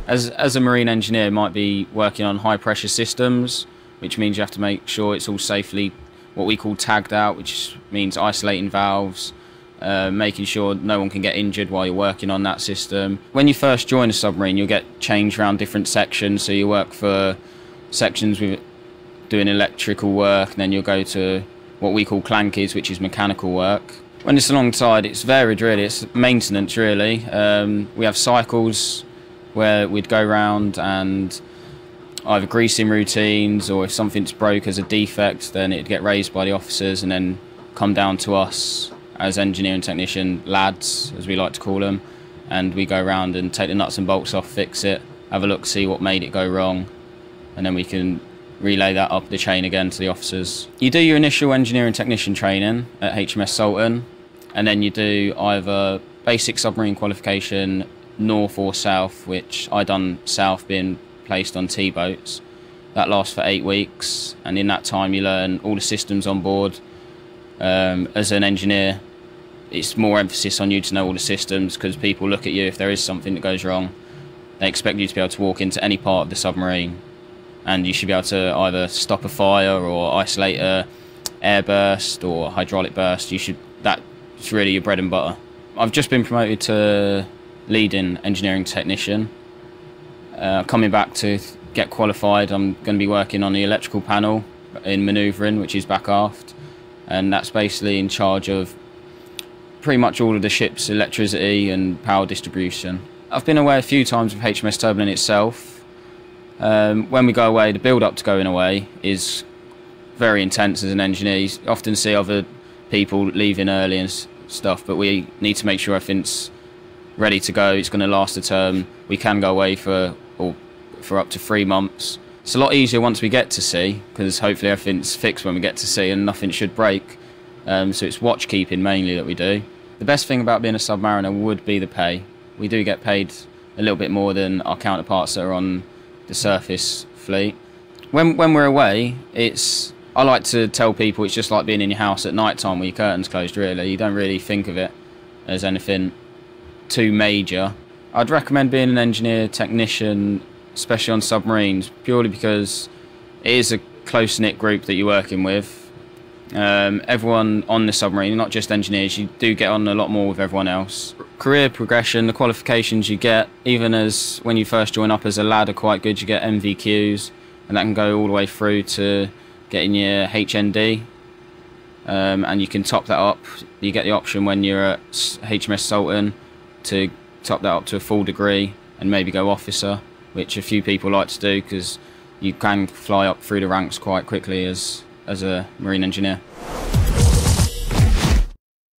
As a marine engineer, you might be working on high pressure systems, which means you have to make sure it's all safely what we call tagged out, which means isolating valves, making sure no one can get injured while you're working on that system. When you first join a submarine, you'll get changed around different sections, so you work for sections with doing electrical work, and then you'll go to what we call clankies, which is mechanical work. When it's alongside, it's varied really, it's maintenance really. We have cycles where we'd go around and either greasing routines, or if something's broke as a defect, then it'd get raised by the officers and then come down to us as engineering technician lads, as we like to call them, and we go around and take the nuts and bolts off, fix it, have a look, see what made it go wrong, and then we can relay that up the chain again to the officers. You do your initial engineering technician training at HMS Sultan, and then you do either basic submarine qualification, north or south, which I done south, being placed on T-boats. That lasts for 8 weeks, and in that time you learn all the systems on board. As an engineer, it's more emphasis on you to know all the systems, because people look at you if there is something that goes wrong. They expect you to be able to walk into any part of the submarine, and you should be able to either stop a fire or isolate a air burst or hydraulic burst. That's really your bread and butter. I've just been promoted to leading engineering technician. Coming back to get qualified, I'm going to be working on the electrical panel in manoeuvring, which is back aft, and that's basically in charge of pretty much all of the ship's electricity and power distribution. I've been away a few times with HMS Turbulent itself. When we go away, the build-up to going away is very intense as an engineer. You often see other people leaving early and stuff, but we need to make sure everything's ready to go. It's going to last a term. We can go away for up to 3 months. It's a lot easier once we get to sea, because hopefully everything's fixed when we get to sea and nothing should break. So it's watch keeping mainly that we do. The best thing about being a submariner would be the pay. We do get paid a little bit more than our counterparts that are on the surface fleet. When we're away, I like to tell people it's just like being in your house at night time with your curtains closed really. You don't really think of it as anything too major. I'd recommend being an engineer technician, especially on submarines, purely because it is a close-knit group that you're working with. Everyone on the submarine, not just engineers, you do get on a lot more with everyone else. Career progression, the qualifications you get, even as when you first join up as a lad, are quite good. You get MVQs, and that can go all the way through to getting your HND, and you can top that up. You get the option when you're at HMS Sultan to top that up to a full degree and maybe go officer, which a few people like to do because you can fly up through the ranks quite quickly as a marine engineer.